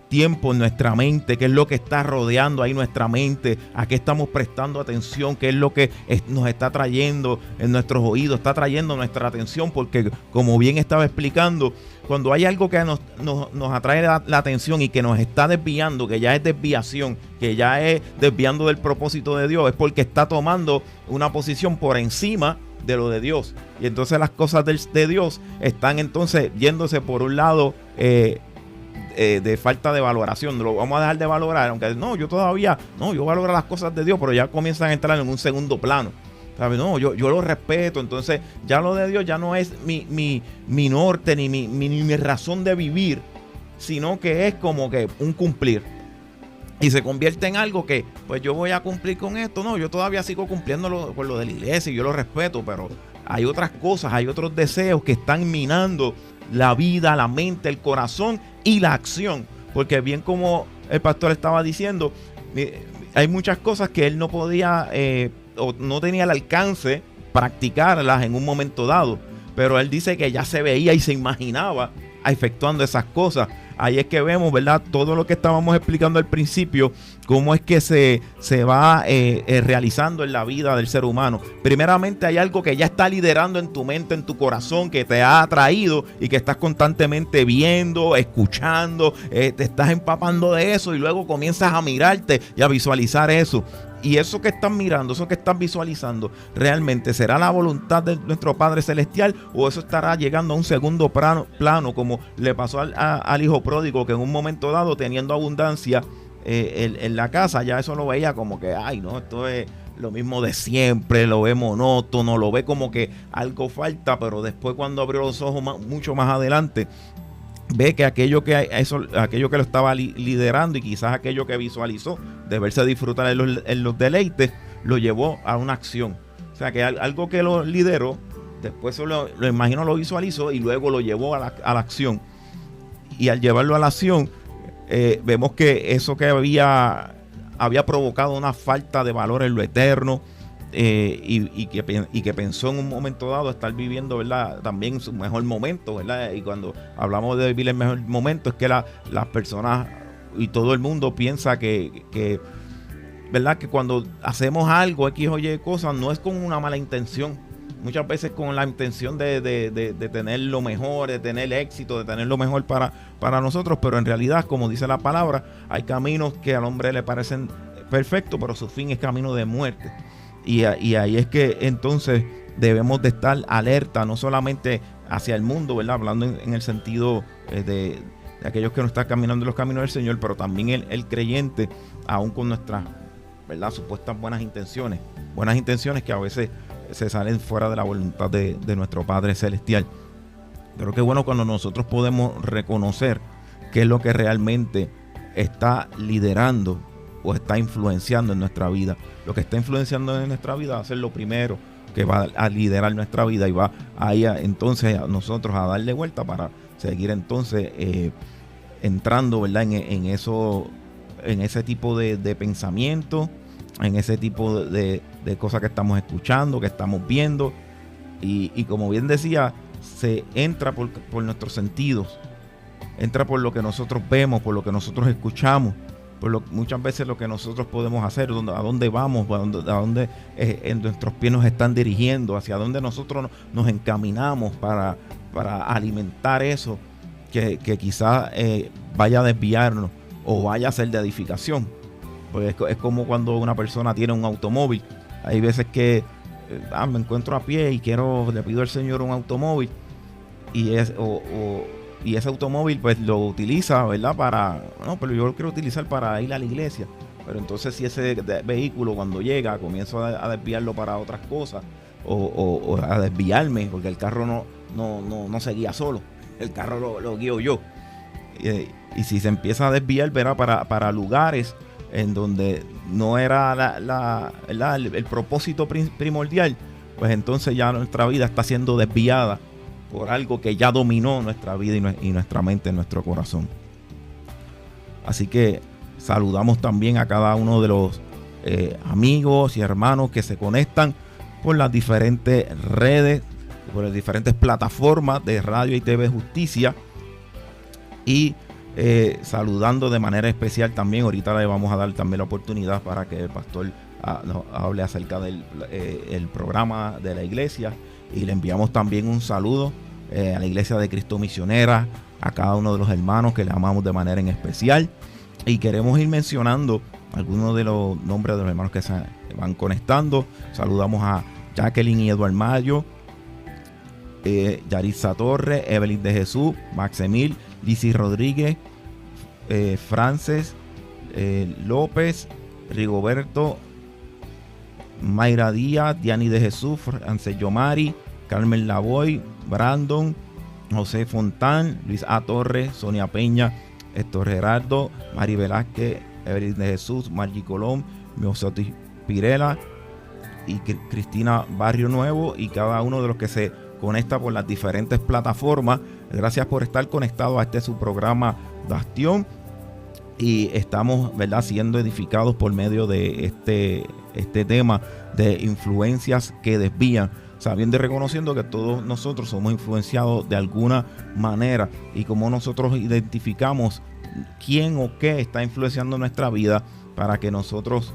tiempo en nuestra mente? ¿Qué es lo que está rodeando ahí nuestra mente? ¿A qué estamos prestando atención? ¿Qué es lo que nos está trayendo en nuestros oídos? Está trayendo nuestra atención, porque como bien estaba explicando, cuando hay algo que nos atrae la atención y que nos está desviando, que ya es desviación, que ya es desviando del propósito de Dios, es porque está tomando una posición por encima de lo de Dios. Y entonces las cosas de Dios están entonces yéndose por un lado de falta de valoración. Lo vamos a dejar de valorar, aunque yo valoro las cosas de Dios, pero ya comienzan a entrar en un segundo plano. ¿Sabes? No, yo lo respeto. Entonces ya lo de Dios ya no es mi norte ni mi razón de vivir, sino que es como que un cumplir. Y se convierte en algo que, pues yo voy a cumplir con esto. No, yo todavía sigo cumpliendo por lo de la iglesia y yo lo respeto, pero hay otras cosas, hay otros deseos que están minando la vida, la mente, el corazón y la acción. Porque bien como el pastor estaba diciendo, hay muchas cosas que él no podía o no tenía el alcance practicarlas en un momento dado. Pero él dice que ya se veía y se imaginaba efectuando esas cosas. Ahí es que vemos, ¿verdad? Todo lo que estábamos explicando al principio, cómo es que se va realizando en la vida del ser humano. Primeramente hay algo que ya está liderando en tu mente, en tu corazón, que te ha atraído y que estás constantemente viendo, escuchando, te estás empapando de eso y luego comienzas a mirarte y a visualizar eso. Y eso que estás mirando, eso que estás visualizando, ¿realmente será la voluntad de nuestro Padre Celestial o eso estará llegando a un segundo plano como le pasó al hijo pródigo, que en un momento dado, teniendo abundancia en la casa, ya eso lo veía como que, ay no, esto es lo mismo de siempre, lo ve monótono, lo ve como que algo falta, pero después cuando abrió los ojos mucho más adelante, ve que aquello que lo estaba liderando y quizás aquello que visualizó de verse disfrutar en los deleites, lo llevó a una acción. O sea que algo que lo lideró, después lo imagino lo visualizó y luego lo llevó a la acción. Y al llevarlo a la acción, vemos que eso que había provocado una falta de valor en lo eterno, y que pensó en un momento dado estar viviendo, ¿verdad?, también su mejor momento, ¿verdad? Y cuando hablamos de vivir el mejor momento es que las personas y todo el mundo piensa que ¿verdad?, que cuando hacemos algo, X o Y cosas, no es con una mala intención. Muchas veces con la intención de tener lo mejor, de tener éxito, de tener lo mejor para nosotros, pero en realidad, como dice la palabra, hay caminos que al hombre le parecen perfectos, pero su fin es camino de muerte. Y ahí es que entonces debemos de estar alerta, no solamente hacia el mundo, ¿verdad?, hablando en el sentido de aquellos que no están caminando en los caminos del Señor, pero también el creyente, aún con nuestras, ¿verdad?, supuestas buenas intenciones que a veces se salen fuera de la voluntad de nuestro Padre Celestial. Pero qué bueno cuando nosotros podemos reconocer qué es lo que realmente está liderando o está influenciando en nuestra vida. Lo que está influenciando en nuestra vida va a ser lo primero que va a liderar nuestra vida y va a ir entonces a nosotros a darle vuelta para seguir entonces entrando, ¿verdad?, en ese tipo de pensamiento, en ese tipo de cosas que estamos escuchando, que estamos viendo, y como bien decía, se entra por nuestros sentidos, entra por lo que nosotros vemos, por lo que nosotros escuchamos, muchas veces lo que nosotros podemos hacer, a dónde vamos, a dónde nuestros pies nos están dirigiendo, hacia dónde nosotros nos encaminamos para alimentar eso que quizás vaya a desviarnos o vaya a ser de edificación. Pues es como cuando una persona tiene un automóvil. Hay veces que me encuentro a pie y le pido al Señor un automóvil y ese automóvil pues lo utiliza, ¿verdad? Pero yo lo quiero utilizar para ir a la iglesia. Pero entonces si ese vehículo cuando llega comienzo a desviarlo para otras cosas o a desviarme, porque el carro no se guía solo, el carro lo guío yo. Y si se empieza a desviar, verá, para lugares en donde no era el propósito primordial, pues entonces ya nuestra vida está siendo desviada por algo que ya dominó nuestra vida y nuestra mente, nuestro corazón. Así que saludamos también a cada uno de los amigos y hermanos que se conectan por las diferentes redes, por las diferentes plataformas de Radio y TV Justicia. Y saludando de manera especial también, ahorita le vamos a dar también la oportunidad para que el pastor nos hable acerca del el programa de la iglesia, y le enviamos también un saludo a la Iglesia de Cristo Misionera, a cada uno de los hermanos que le amamos de manera en especial, y queremos ir mencionando algunos de los nombres de los hermanos que se van conectando. Saludamos a Jacqueline y Eduardo Mayo, Yaritza Torres, Evelyn de Jesús, Max Emil, Lizzy Rodríguez, Frances López, Rigoberto, Mayra Díaz, Diani de Jesús, Frances Yomari, Carmen Lavoy, Brandon, José Fontán, Luis A. Torres, Sonia Peña, Héctor Gerardo, Mari Velázquez, Evelyn de Jesús, Margie Colón, Miosotis Pirela y Cristina Barrio Nuevo, y cada uno de los que se conecta por las diferentes plataformas. Gracias por estar conectado a su programa Bastión, y estamos, ¿verdad?, siendo edificados por medio de este tema de influencias que desvían, sabiendo y reconociendo que todos nosotros somos influenciados de alguna manera, y como nosotros identificamos quién o qué está influenciando nuestra vida para que nosotros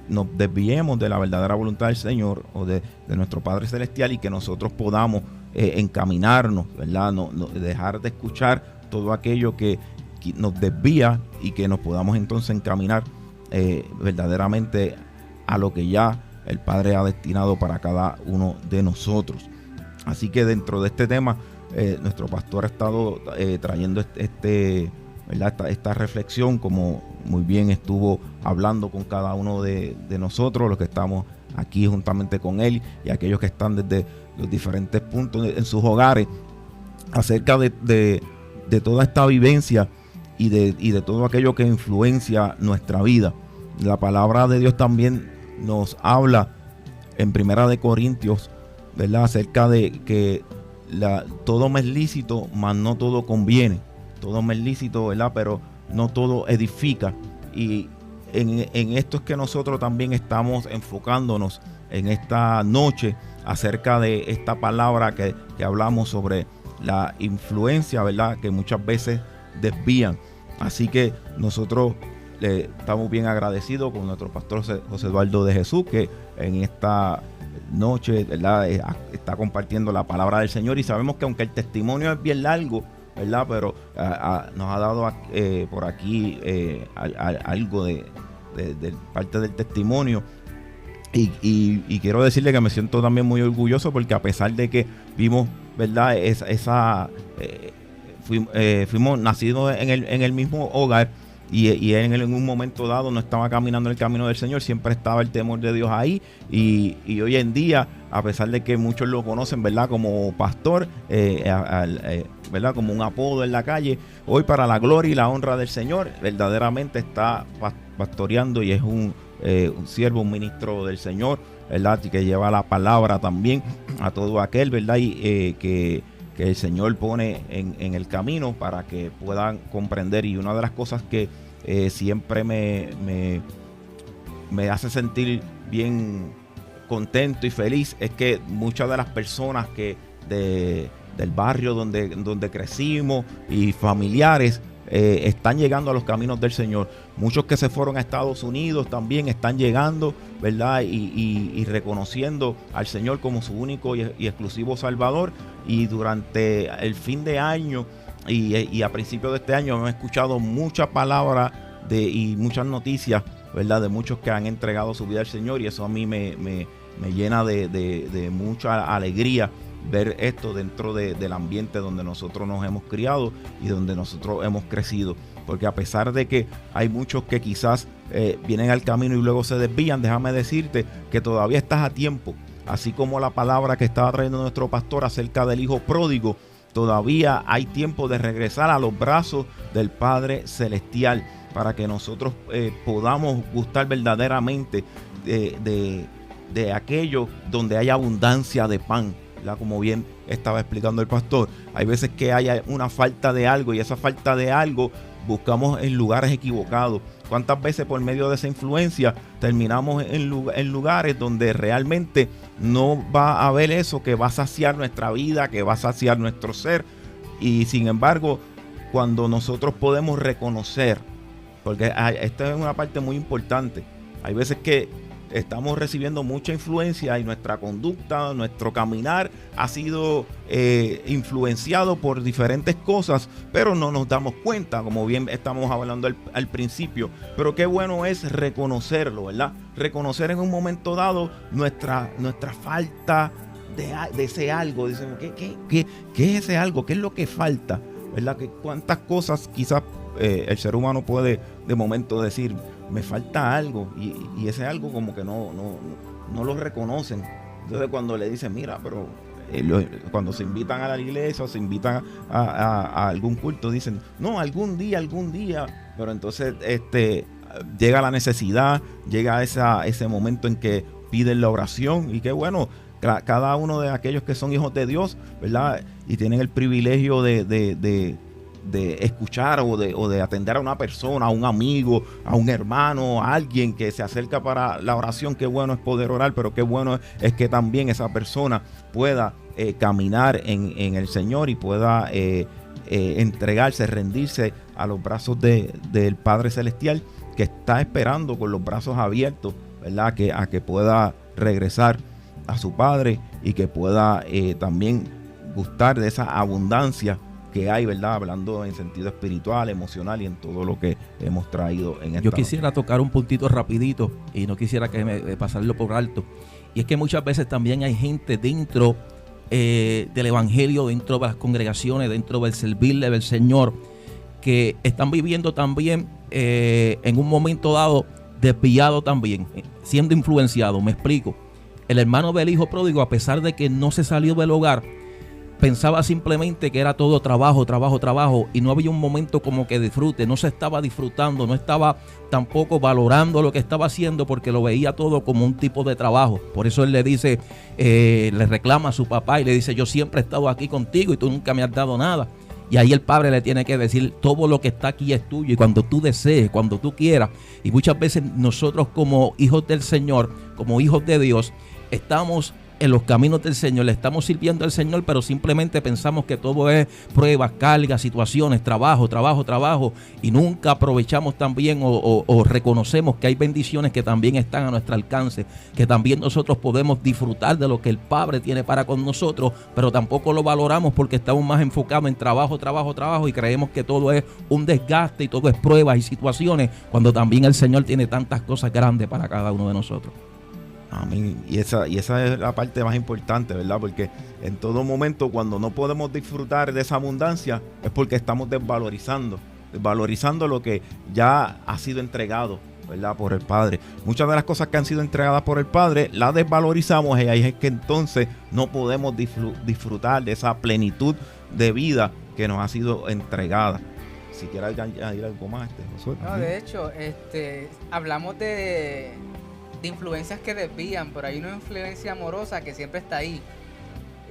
nos desviemos de la verdadera voluntad del Señor o de nuestro Padre Celestial, y que nosotros podamos encaminarnos, ¿verdad? No dejar de escuchar todo aquello que nos desvía, y que nos podamos entonces encaminar verdaderamente a lo que ya el Padre ha destinado para cada uno de nosotros. Así que dentro de este tema, nuestro pastor ha estado trayendo ¿verdad?, esta reflexión, como muy bien estuvo hablando con cada uno de nosotros, los que estamos aquí juntamente con él, y aquellos que están desde los diferentes puntos en sus hogares, acerca de toda esta vivencia y de todo aquello que influencia nuestra vida. La palabra de Dios también nos habla en Primera de Corintios, ¿verdad?, acerca de que todo me es lícito, mas no todo conviene. Todo me es lícito, ¿verdad?, pero no todo edifica. Y en esto es que nosotros también estamos enfocándonos en esta noche, acerca de esta palabra que hablamos sobre la influencia, ¿verdad?, que muchas veces desvían. Así que nosotros estamos bien agradecidos con nuestro pastor José Eduardo de Jesús, que en esta noche, ¿verdad?, está compartiendo la palabra del Señor, y sabemos que aunque el testimonio es bien largo, ¿verdad?, pero nos ha dado por aquí algo de parte del testimonio, y quiero decirle que me siento también muy orgulloso, porque a pesar de que vimos, ¿verdad?, fuimos nacidos en el mismo hogar, y él en un momento dado no estaba caminando el camino del Señor, siempre estaba el temor de Dios ahí, y hoy en día, a pesar de que muchos lo conocen, ¿verdad?, como pastor, ¿verdad?, como un apodo en la calle, hoy, para la gloria y la honra del Señor, verdaderamente está pastoreando, y es un siervo, un ministro del Señor, ¿verdad?, que lleva la palabra también a todo aquel, ¿verdad?, y que el Señor pone en el camino para que puedan comprender. Y una de las cosas que siempre me hace sentir bien contento y feliz es que muchas de las personas que del barrio donde crecimos y familiares están llegando a los caminos del Señor. Muchos que se fueron a Estados Unidos también están llegando, ¿verdad?, y reconociendo al Señor como su único y exclusivo Salvador. Y durante el fin de año y a principios de este año hemos escuchado muchas palabras y muchas noticias, ¿verdad?, de muchos que han entregado su vida al Señor, y eso a mí me llena de mucha alegría ver esto dentro del ambiente donde nosotros nos hemos criado y donde nosotros hemos crecido. Porque a pesar de que hay muchos que quizás vienen al camino y luego se desvían, déjame decirte que todavía estás a tiempo. Así como la palabra que estaba trayendo nuestro pastor acerca del hijo pródigo, todavía hay tiempo de regresar a los brazos del Padre Celestial, para que nosotros podamos gustar verdaderamente de aquello donde hay abundancia de pan, ¿verdad?, como bien estaba explicando el pastor. Hay veces que hay una falta de algo, y esa falta de algo buscamos en lugares equivocados. ¿Cuántas veces por medio de esa influencia terminamos en lugares donde realmente no va a haber eso que va a saciar nuestra vida, que va a saciar nuestro ser? Y sin embargo, cuando nosotros podemos reconocer, porque esta es una parte muy importante, hay veces que estamos recibiendo mucha influencia y nuestra conducta, nuestro caminar ha sido influenciado por diferentes cosas, pero no nos damos cuenta, como bien estamos hablando al principio. Pero qué bueno es reconocerlo, ¿verdad? Reconocer en un momento dado nuestra falta de ese algo. Dicen, ¿qué es ese algo? ¿Qué es lo que falta? ¿Verdad? Que cuántas cosas quizás el ser humano puede de momento decir, me falta algo, y ese algo como que no lo reconocen. Entonces cuando le dicen, mira, pero cuando se invitan a la iglesia o se invitan a algún culto, dicen, no, algún día, pero entonces llega la necesidad, llega ese momento en que piden la oración, y qué bueno, cada uno de aquellos que son hijos de Dios, ¿verdad? Y tienen el privilegio de escuchar o de atender a una persona, a un amigo, a un hermano, a alguien que se acerca para la oración. Qué bueno es poder orar, pero qué bueno es que también esa persona pueda caminar en el Señor y pueda entregarse, rendirse a los brazos del Padre Celestial, que está esperando con los brazos abiertos, ¿verdad? A que pueda regresar a su Padre y que pueda también gustar de esa abundancia que hay, ¿verdad? Hablando en sentido espiritual, emocional y en todo lo que hemos traído en esta. Yo quisiera tocar un puntito rapidito y no quisiera pasarlo por alto. Y es que muchas veces también hay gente dentro del evangelio, dentro de las congregaciones, dentro del servirle del Señor, que están viviendo también en un momento dado desviado también, siendo influenciado. Me explico. El hermano del hijo pródigo, a pesar de que no se salió del hogar, pensaba simplemente que era todo trabajo y no había un momento como que disfrute, no se estaba disfrutando, no estaba tampoco valorando lo que estaba haciendo porque lo veía todo como un tipo de trabajo. Por eso él le dice, le reclama a su papá y le dice, yo siempre he estado aquí contigo y tú nunca me has dado nada. Y ahí el padre le tiene que decir, todo lo que está aquí es tuyo y cuando tú desees, cuando tú quieras. Y muchas veces nosotros como hijos del Señor, como hijos de Dios, estamos en los caminos del Señor, le estamos sirviendo al Señor, pero simplemente pensamos que todo es pruebas, cargas, situaciones, trabajo, y nunca aprovechamos también o reconocemos que hay bendiciones que también están a nuestro alcance, que también nosotros podemos disfrutar de lo que el Padre tiene para con nosotros, pero tampoco lo valoramos porque estamos más enfocados en trabajo, y creemos que todo es un desgaste y todo es pruebas y situaciones, cuando también el Señor tiene tantas cosas grandes para cada uno de nosotros. Amén. Y esa es la parte más importante, ¿verdad? Porque en todo momento cuando no podemos disfrutar de esa abundancia es porque estamos desvalorizando lo que ya ha sido entregado, ¿verdad? Por el Padre. Muchas de las cosas que han sido entregadas por el Padre las desvalorizamos y ahí es que entonces no podemos disfrutar de esa plenitud de vida que nos ha sido entregada. Si quieres añadir algo más, Josué. No, de hecho, hablamos de influencias que desvían, pero hay una influencia amorosa que siempre está ahí,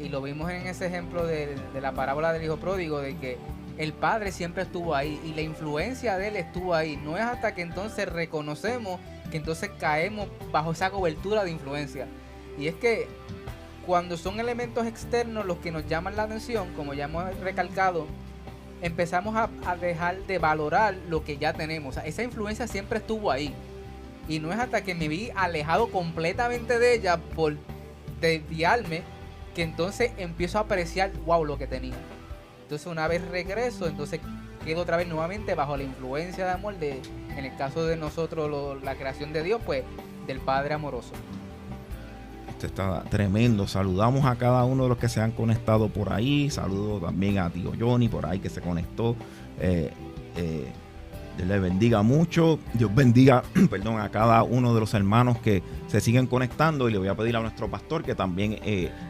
y lo vimos en ese ejemplo de la parábola del hijo pródigo, de que el padre siempre estuvo ahí y la influencia de él estuvo ahí. No es hasta que entonces reconocemos que entonces caemos bajo esa cobertura de influencia, y es que cuando son elementos externos los que nos llaman la atención, como ya hemos recalcado, empezamos a dejar de valorar lo que ya tenemos. O sea, esa influencia siempre estuvo ahí. Y no es hasta que me vi alejado completamente de ella por desviarme que entonces empiezo a apreciar, wow, lo que tenía. Entonces una vez regreso, entonces quedo otra vez nuevamente bajo la influencia de amor en el caso de nosotros, la creación de Dios, pues del Padre amoroso. Esto está tremendo. Saludamos a cada uno de los que se han conectado por ahí. Saludo también a tío Johnny por ahí que se conectó. Dios les bendiga mucho. Dios bendiga a cada uno de los hermanos que se siguen conectando, y le voy a pedir a nuestro pastor que también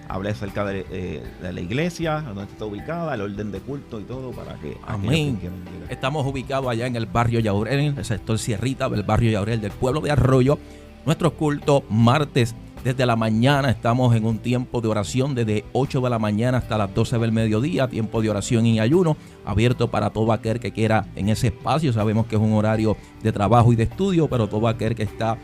hable acerca de la iglesia, donde está ubicada, el orden de culto y todo, para que... Amén. Estamos ubicados allá en el barrio Yaurel, en el sector Sierrita del barrio Yaurel del pueblo de Arroyo. Nuestro culto martes Desde la mañana estamos en un tiempo de oración desde 8 de la mañana hasta las 12 del mediodía, tiempo de oración y ayuno, abierto para todo aquel que quiera en ese espacio. Sabemos que es un horario de trabajo y de estudio, pero todo aquel que está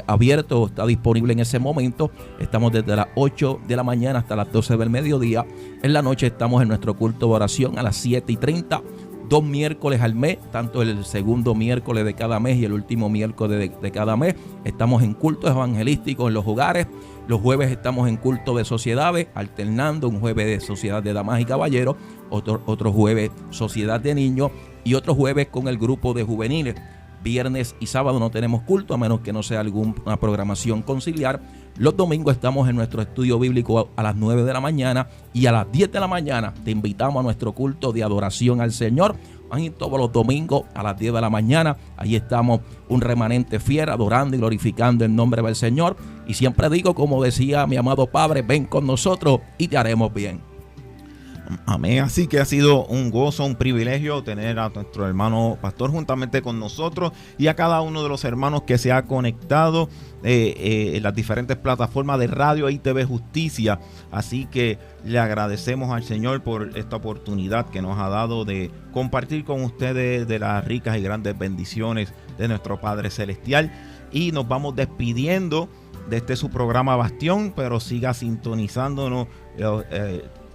abierto, está disponible en ese momento. Estamos desde las 8 de la mañana hasta las 12 del mediodía. En la noche estamos en nuestro culto de oración a las 7:30, 2 miércoles al mes, tanto el segundo miércoles de cada mes y el último miércoles de cada mes. Estamos en cultos evangelísticos en los hogares. Los jueves estamos en culto de sociedades, alternando un jueves de sociedad de damas y caballeros, otro jueves sociedad de niños y otro jueves con el grupo de juveniles. Viernes y sábado no tenemos culto, a menos que no sea alguna programación conciliar. Los domingos estamos en nuestro estudio bíblico a las 9 de la mañana y a las 10 de la mañana te invitamos a nuestro culto de adoración al Señor. Y todos los domingos a las 10 de la mañana, ahí estamos un remanente fiel adorando y glorificando el nombre del Señor. Y siempre digo, como decía mi amado Padre, ven con nosotros y te haremos bien. Amén. Así que ha sido un gozo, un privilegio tener a nuestro hermano pastor juntamente con nosotros y a cada uno de los hermanos que se ha conectado en las diferentes plataformas de radio y TV Justicia. Así que le agradecemos al Señor por esta oportunidad que nos ha dado de compartir con ustedes de las ricas y grandes bendiciones de nuestro Padre Celestial. Y nos vamos despidiendo de este su programa Bastión, pero siga sintonizándonos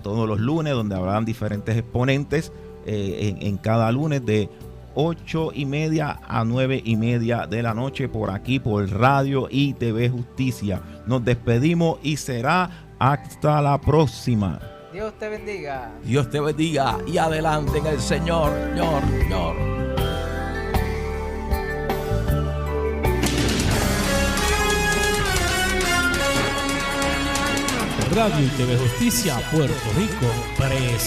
todos los lunes, donde habrán diferentes exponentes en cada lunes de 8:30 a 9:30 de la noche por aquí, por Radio y TV Justicia. Nos despedimos y será hasta la próxima. Dios te bendiga. Dios te bendiga y adelante en el Señor, Señor. Radio y TV Justicia Puerto Rico presenta.